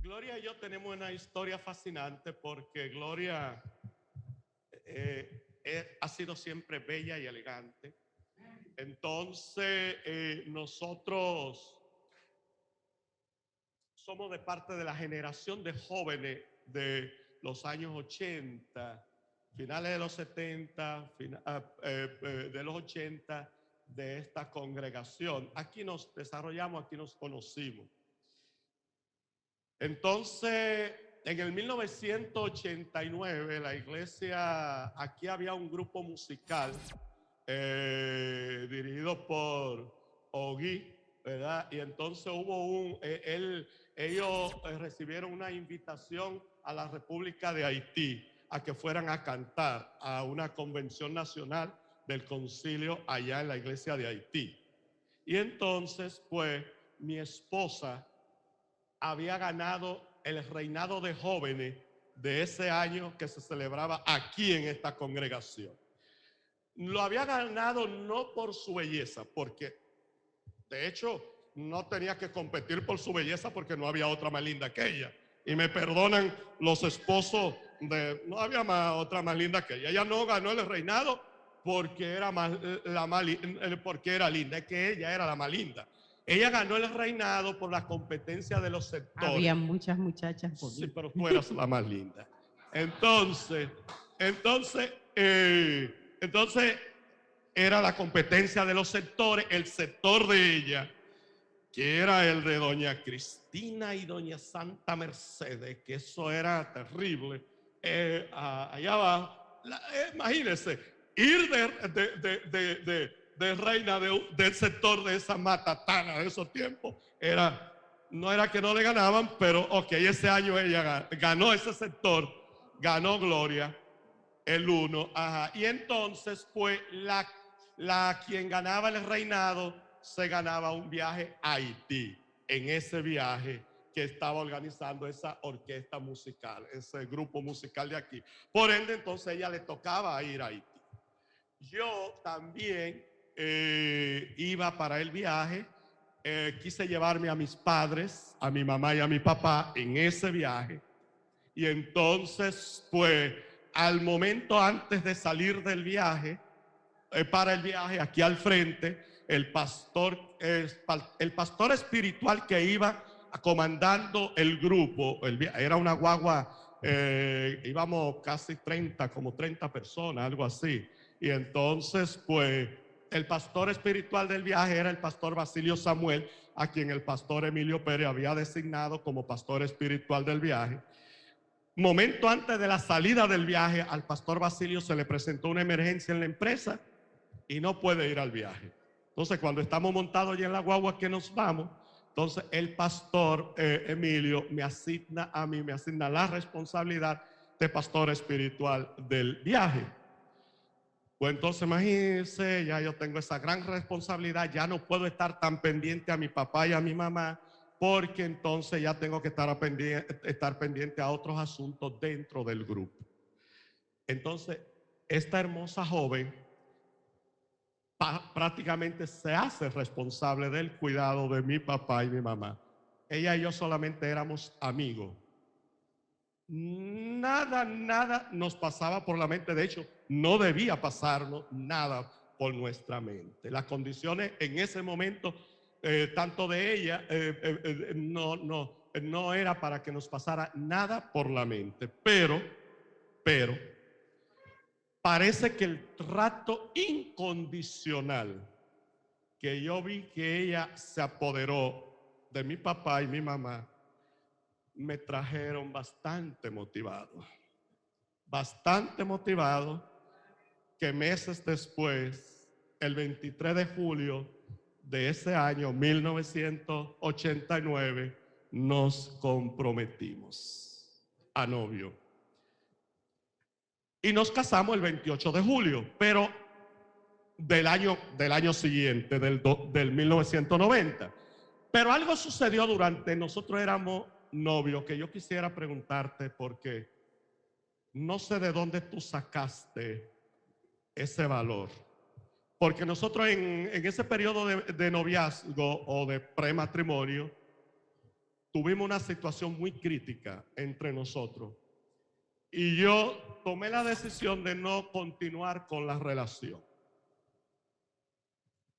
Gloria y yo tenemos una historia fascinante porque Gloria ha sido siempre bella y elegante. Entonces, nosotros somos de parte de la generación de jóvenes de los años 80, finales de los 70, de los 80, de esta congregación. Aquí nos desarrollamos, aquí nos conocimos. Entonces, en el 1989, la iglesia, aquí había un grupo musical dirigido por Ogui, ¿verdad? Y entonces hubo ellos recibieron una invitación a la República de Haití a que fueran a cantar a una convención nacional del concilio allá en la iglesia de Haití. Y entonces, pues, mi esposa había ganado el reinado de jóvenes de ese año que se celebraba aquí en esta congregación. Lo había ganado no por su belleza, porque de hecho no tenía que competir por su belleza porque no había otra más linda que ella. Y me perdonan los esposos no había otra más linda que ella. Ella no ganó el reinado porque era porque era linda, es que ella era la más linda. Ella ganó el reinado por la competencia de los sectores. Había muchas muchachas bonitas. Sí, pero tú eras la más linda. Entonces era la competencia de los sectores. El sector de ella, que era el de doña Cristina y doña Santa Mercedes, que eso era terrible. Allá abajo, imagínense, ir de reina del sector de esa matatana de esos tiempos, no era que no le ganaban, pero ok, ese año ella ganó ese sector, ganó Gloria, el 1, ajá. Y entonces, pues, quien ganaba el reinado se ganaba un viaje a Haití. En ese viaje que estaba organizando esa orquesta musical, ese grupo musical de aquí. Por ende, entonces ella le tocaba ir a Haití. Yo también iba para el viaje. Quise llevarme a mis padres, a mi mamá y a mi papá en ese viaje. Y entonces, pues, al momento antes de salir del viaje, para el viaje, aquí al frente, el pastor espiritual que iba comandando el grupo, era una guagua, íbamos casi 30 personas, algo así. Y entonces, pues, el pastor espiritual del viaje era el pastor Basilio Samuel, a quien el pastor Emilio Pérez había designado como pastor espiritual del viaje. Momento antes de la salida del viaje, al pastor Basilio se le presentó una emergencia en la empresa y no puede ir al viaje. Entonces, cuando estamos montados ya en la guagua que nos vamos, entonces el pastor Emilio me asigna la responsabilidad de pastor espiritual del viaje. Pues entonces imagínense, ya yo tengo esa gran responsabilidad, ya no puedo estar tan pendiente a mi papá y a mi mamá, porque entonces ya tengo que estar pendiente a otros asuntos dentro del grupo. Entonces, esta hermosa joven prácticamente se hace responsable del cuidado de mi papá y mi mamá. Ella y yo solamente éramos amigos. Nada nos pasaba por la mente. De hecho, no debía pasarnos nada por nuestra mente. Las condiciones en ese momento, tanto de ella, no era para que nos pasara nada por la mente. Pero, parece que el trato incondicional que yo vi que ella se apoderó de mi papá y mi mamá, me trajeron bastante motivado, que meses después, el 23 de julio de ese año 1989, nos comprometimos a novio. Y nos casamos el 28 de julio, pero del año siguiente, del 1990. Pero algo sucedió nosotros éramos novios, que yo quisiera preguntarte, porque no sé de dónde tú sacaste ese valor. Porque nosotros en ese periodo de noviazgo o de prematrimonio, tuvimos una situación muy crítica entre nosotros y yo tomé la decisión de no continuar con la relación.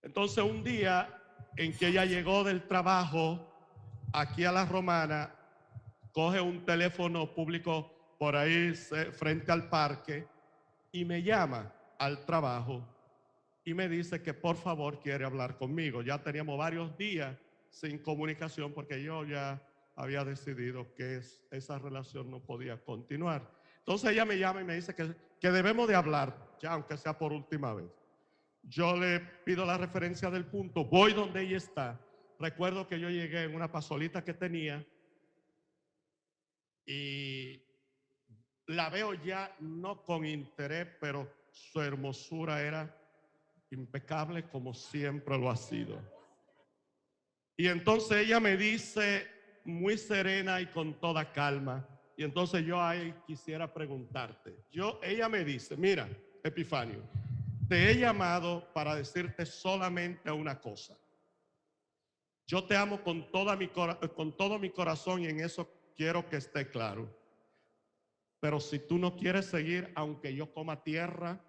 Entonces un día en que ella llegó del trabajo aquí a La Romana, coge un teléfono público por ahí frente al parque y me llama al trabajo y me dice que por favor quiere hablar conmigo. Ya teníamos varios días sin comunicación porque yo ya había decidido que esa relación no podía continuar. Entonces ella me llama y me dice que debemos de hablar, ya aunque sea por última vez. Yo le pido la referencia del punto, voy donde ella está. Recuerdo que yo llegué en una pasolita que tenía y la veo ya no con interés, pero su hermosura era impecable como siempre lo ha sido. Y entonces ella me dice muy serena y con toda calma, y entonces yo ahí quisiera preguntarte. Ella me dice, mira, Epifanio, te he llamado para decirte solamente una cosa. Yo te amo con todo mi corazón y en eso quiero que esté claro. Pero si tú no quieres seguir, aunque yo coma tierra,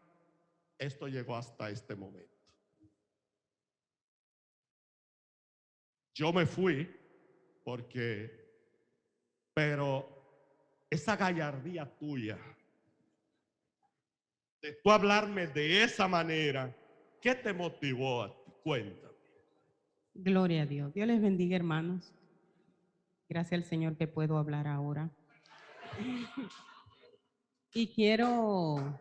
esto llegó hasta este momento. Yo me fui pero esa gallardía tuya, de tú hablarme de esa manera, ¿qué te motivó a ti? Cuéntame. Gloria a Dios. Dios les bendiga, hermanos. Gracias al Señor que puedo hablar ahora. Y quiero,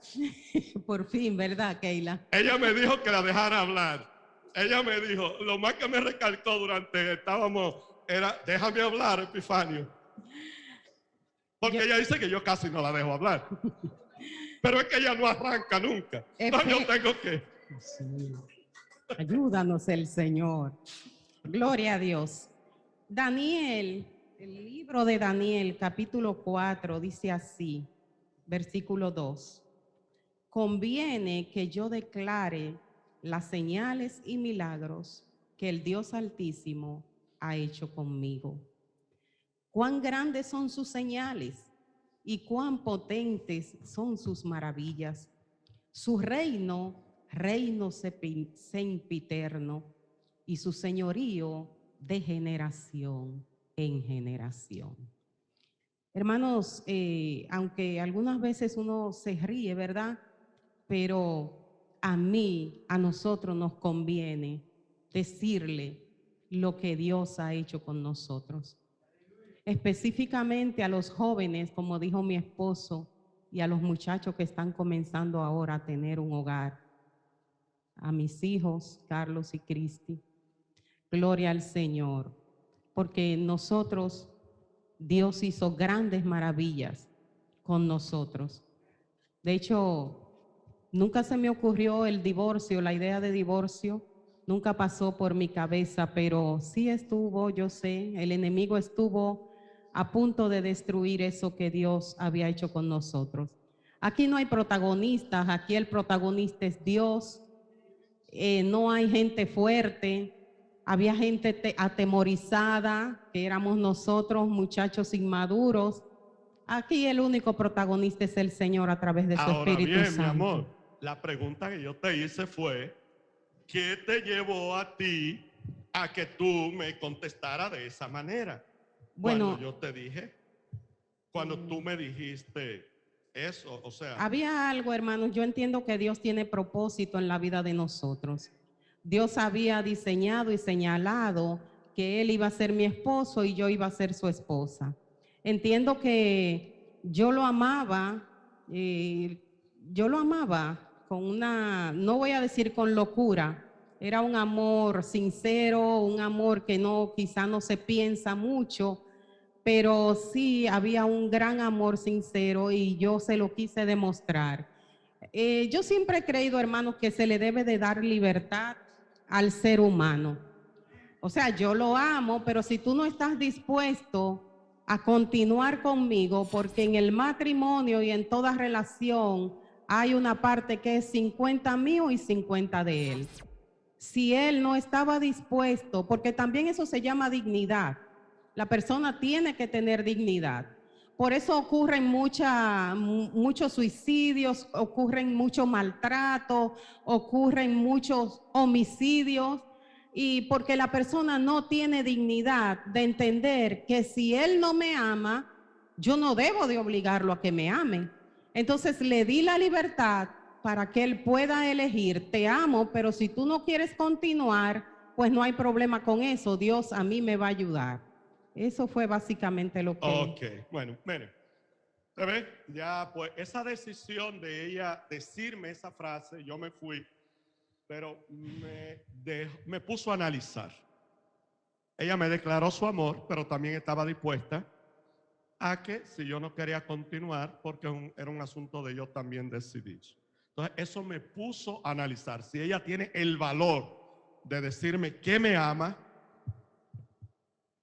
por fin, ¿verdad, Keila? Ella me dijo que la dejara hablar. Ella me dijo, lo más que me recalcó era, déjame hablar, Epifanio. Porque ella dice que yo casi no la dejo hablar. Pero es que ella no arranca nunca. No, yo tengo que... Sí. Ayúdanos el Señor. Gloria a Dios. Daniel, el libro de Daniel, capítulo 4, dice así, versículo 2. Conviene que yo declare las señales y milagros que el Dios Altísimo ha hecho conmigo. Cuán grandes son sus señales y cuán potentes son sus maravillas. Su reino sempiterno, y su señorío de generación en generación. Hermanos, aunque algunas veces uno se ríe, ¿verdad? Pero a nosotros nos conviene decirle lo que Dios ha hecho con nosotros. Específicamente a los jóvenes, como dijo mi esposo, y a los muchachos que están comenzando ahora a tener un hogar. A mis hijos, Carlos y Cristi. Gloria al Señor, porque nosotros, Dios hizo grandes maravillas con nosotros. De hecho, nunca se me ocurrió el divorcio, la idea de divorcio, nunca pasó por mi cabeza, pero sí estuvo, yo sé, el enemigo estuvo a punto de destruir eso que Dios había hecho con nosotros. Aquí no hay protagonistas, aquí el protagonista es Dios. No hay gente fuerte, había gente atemorizada, que éramos nosotros, muchachos inmaduros. Aquí el único protagonista es el Señor a través de su Espíritu Santo. Mi amor, la pregunta que yo te hice fue, ¿qué te llevó a ti a que tú me contestaras de esa manera? Bueno, cuando yo te dije, cuando tú me dijiste eso, o sea... Había algo, hermanos, yo entiendo que Dios tiene propósito en la vida de nosotros. Dios había diseñado y señalado que Él iba a ser mi esposo y yo iba a ser su esposa. Entiendo que yo lo amaba con una, no voy a decir con locura, era un amor sincero, un amor que quizá no se piensa mucho, pero sí había un gran amor sincero y yo se lo quise demostrar. Yo siempre he creído, hermanos, que se le debe de dar libertad al ser humano. O sea, yo lo amo, pero si tú no estás dispuesto a continuar conmigo, porque en el matrimonio y en toda relación hay una parte que es 50 mío y 50 de él. Si él no estaba dispuesto, porque también eso se llama dignidad. La persona tiene que tener dignidad. Por eso ocurren muchos suicidios, ocurren mucho maltrato, ocurren muchos homicidios, y porque la persona no tiene dignidad de entender que si él no me ama, yo no debo de obligarlo a que me ame. Entonces le di la libertad para que él pueda elegir, te amo, pero si tú no quieres continuar, pues no hay problema con eso, Dios a mí me va a ayudar. Eso fue básicamente lo que... Ok, bueno, mire, ¿se ve? Ya pues esa decisión de ella decirme esa frase, yo me fui, pero me puso a analizar. Ella me declaró su amor, pero también estaba dispuesta a que si yo no quería continuar, porque era un asunto de yo también decidir. Entonces eso me puso a analizar si ella tiene el valor de decirme que me ama,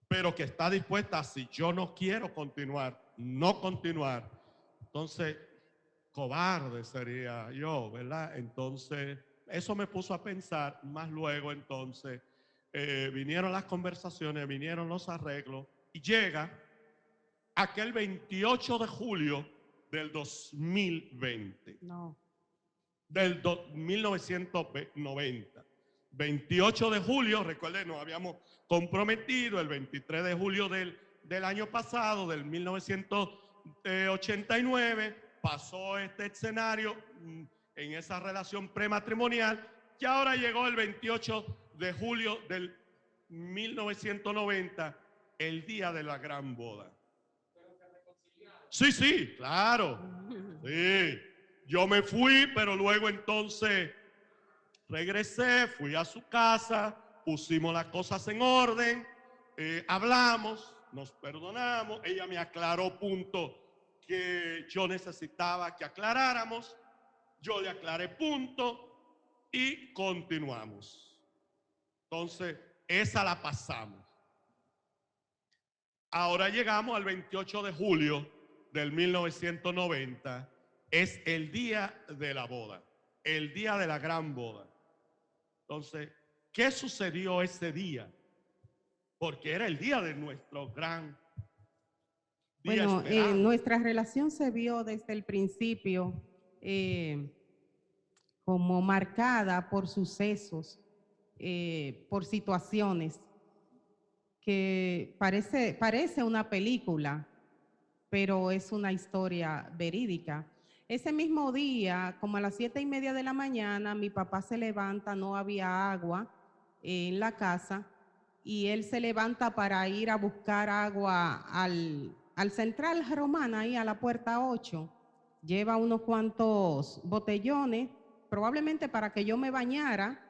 pero que está dispuesta, si yo no quiero continuar, no continuar. Entonces, cobarde sería yo, ¿verdad? Entonces, eso me puso a pensar, más luego entonces, vinieron las conversaciones, vinieron los arreglos, y llega aquel 28 de julio del 2020. No. Del 1990. 28 de julio, recuerden, nos habíamos comprometido el 23 de julio del año pasado, del 1989, pasó este escenario en esa relación prematrimonial, y ahora llegó el 28 de julio del 1990, el día de la gran boda. Sí, sí, claro. Sí. Yo me fui, pero luego entonces regresé, fui a su casa, pusimos las cosas en orden, hablamos, nos perdonamos, ella me aclaró puntos que yo necesitaba que aclaráramos, yo le aclaré puntos y continuamos. Entonces, esa la pasamos. Ahora llegamos al 28 de julio del 1990. Es el día de la boda, el día de la gran boda. Entonces, ¿qué sucedió ese día? Porque era el día de nuestro gran día esperado. Nuestra relación se vio desde el principio como marcada por sucesos, por situaciones que parece una película, pero es una historia verídica. Ese mismo día, como a las 7:30 de la mañana, mi papá se levanta, no había agua en la casa, y él se levanta para ir a buscar agua al Central Romana, ahí a la puerta 8. Lleva unos cuantos botellones, probablemente para que yo me bañara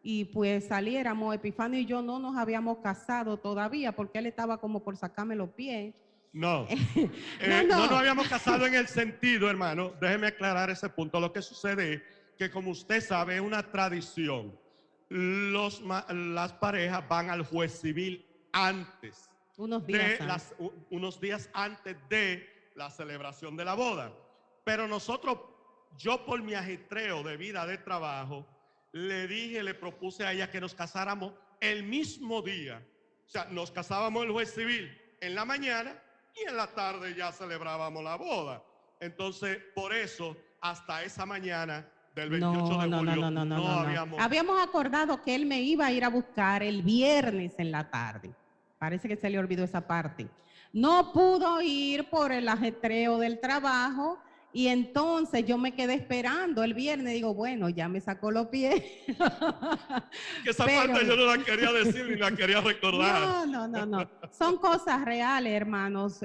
y pues saliéramos. Epifanio y yo no nos habíamos casado todavía porque él estaba como por sacarme los pies. No. No nos habíamos casado en el sentido, hermano, déjeme aclarar ese punto. Lo que sucede es que, como usted sabe, es una tradición. Las parejas van al juez civil antes. Unos días antes de la celebración de la boda. Pero nosotros, yo por mi ajetreo de vida de trabajo, le propuse a ella que nos casáramos el mismo día. O sea, nos casábamos en el juez civil en la mañana y en la tarde ya celebrábamos la boda. Entonces, por eso, hasta esa mañana del 28 de julio no habíamos... Habíamos acordado que él me iba a ir a buscar el viernes en la tarde. Parece que se le olvidó esa parte. No pudo ir por el ajetreo del trabajo, y entonces yo me quedé esperando el viernes. Digo, bueno, ya me sacó los pies. Que esa parte yo no la quería decir ni la quería recordar. No. Son cosas reales, hermanos.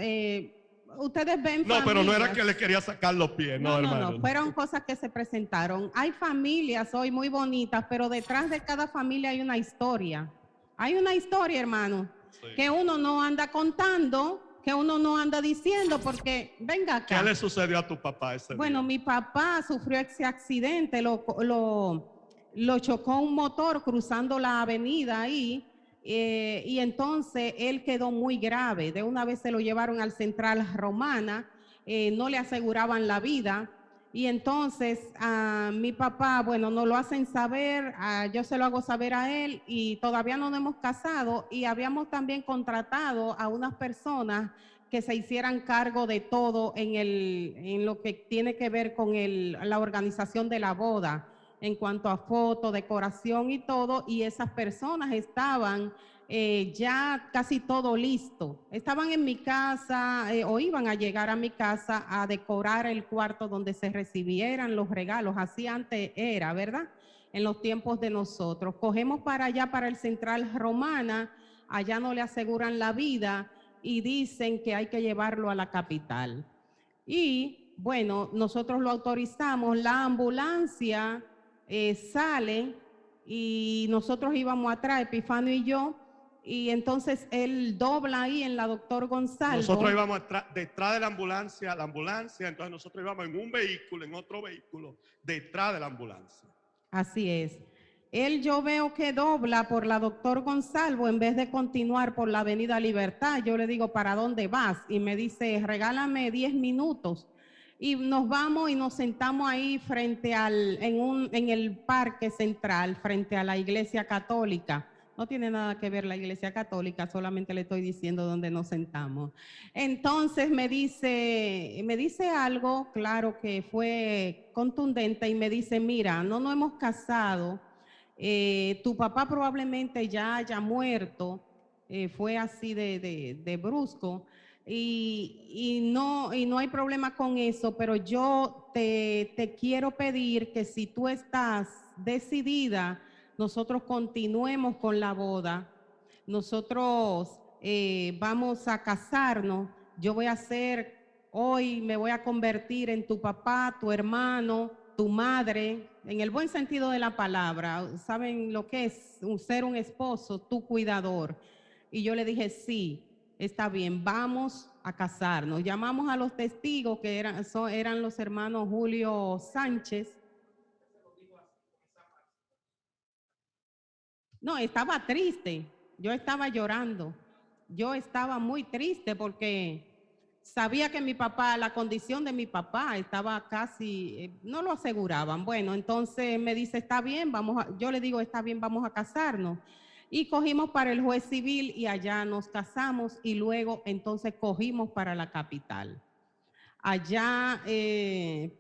Ustedes ven No, familias. pero no era que le quería sacar los pies, no, hermano. No, fueron cosas que se presentaron. Hay familias hoy muy bonitas, pero detrás de cada familia hay una historia. Hay una historia, hermano, sí, que uno no anda contando, que uno no anda diciendo, porque venga acá. ¿Qué le sucedió a tu papá ese día? Bueno, mi papá sufrió ese accidente, lo chocó un motor cruzando la avenida ahí, y entonces él quedó muy grave. De una vez se lo llevaron al Central Romana, no le aseguraban la vida, Y entonces mi papá, bueno, nos lo hacen saber, yo se lo hago saber a él y todavía no nos hemos casado y habíamos también contratado a unas personas que se hicieran cargo de todo en lo que tiene que ver con la organización de la boda, en cuanto a foto, decoración y todo, y esas personas estaban ya casi todo listo. Estaban en mi casa o iban a llegar a mi casa a decorar el cuarto donde se recibieran los regalos. Así antes era, ¿verdad? En los tiempos de nosotros. Cogemos para allá, para el Central Romana, allá no le aseguran la vida y dicen que hay que llevarlo a la capital. Y bueno, nosotros lo autorizamos, la ambulancia sale y nosotros íbamos atrás, Epifanio y yo, y entonces él dobla ahí en la Doctor Gonzalo. Nosotros íbamos detrás de la ambulancia, entonces nosotros íbamos en un vehículo, en otro vehículo, detrás de la ambulancia. Así es. Yo veo que dobla por la Doctor Gonzalo en vez de continuar por la Avenida Libertad. Yo le digo, ¿para dónde vas? Y me dice, regálame 10 minutos. Y nos vamos y nos sentamos ahí frente en el parque central, frente a la iglesia católica. No tiene nada que ver la iglesia católica, solamente le estoy diciendo dónde nos sentamos. Entonces me dice algo, claro que fue contundente, y me dice, mira, no nos hemos casado, tu papá probablemente ya haya muerto, fue así de brusco, y no hay problema con eso, pero yo te quiero pedir que si tú estás decidida, nosotros continuemos con la boda, nosotros vamos a casarnos, yo voy a hoy me voy a convertir en tu papá, tu hermano, tu madre, en el buen sentido de la palabra. ¿Saben lo que es ser un esposo, tu cuidador? Y yo le dije, sí, está bien, vamos a casarnos. Llamamos a los testigos que eran los hermanos Julio Sánchez. No, estaba triste, yo estaba llorando, yo estaba muy triste porque sabía que mi papá, la condición de mi papá estaba casi, no lo aseguraban. Bueno, entonces me dice, está bien, yo le digo, está bien, vamos a casarnos. Y cogimos para el juez civil y allá nos casamos y luego entonces cogimos para la capital. Allá,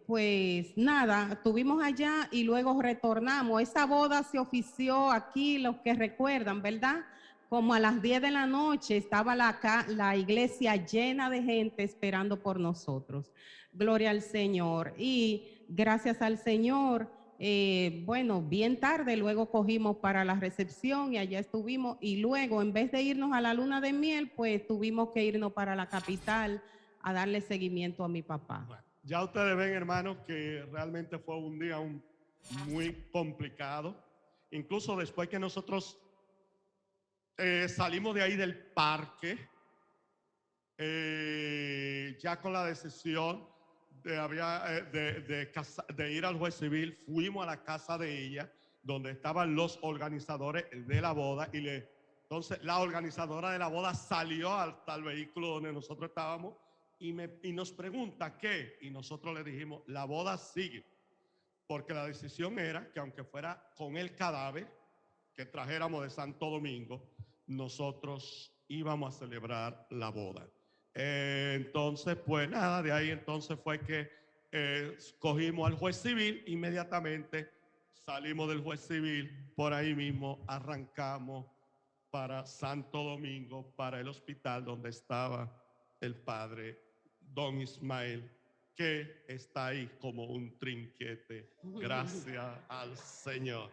pues nada, estuvimos allá y luego retornamos. Esa boda se ofició aquí, los que recuerdan, ¿verdad? Como a las 10 de la noche estaba la iglesia llena de gente esperando por nosotros. Gloria al Señor. Y gracias al Señor, bueno, bien tarde, luego cogimos para la recepción y allá estuvimos. Y luego, en vez de irnos a la luna de miel, pues tuvimos que irnos para la capital a darle seguimiento a mi papá. Bueno, ya ustedes ven, hermanos, que realmente fue un día muy complicado. Incluso después que nosotros salimos de ahí del parque, ya con la decisión de ir al juez civil, fuimos a la casa de ella, donde estaban los organizadores de la boda, entonces la organizadora de la boda salió hasta el vehículo donde nosotros estábamos y nos pregunta qué, y nosotros le dijimos, la boda sigue, porque la decisión era que aunque fuera con el cadáver que trajéramos de Santo Domingo, nosotros íbamos a celebrar la boda. Entonces, pues nada, de ahí entonces fue que cogimos al juez civil, inmediatamente salimos del juez civil, por ahí mismo arrancamos para Santo Domingo, para el hospital donde estaba el padre Don Ismael, que está ahí como un trinquete. Gracias al Señor.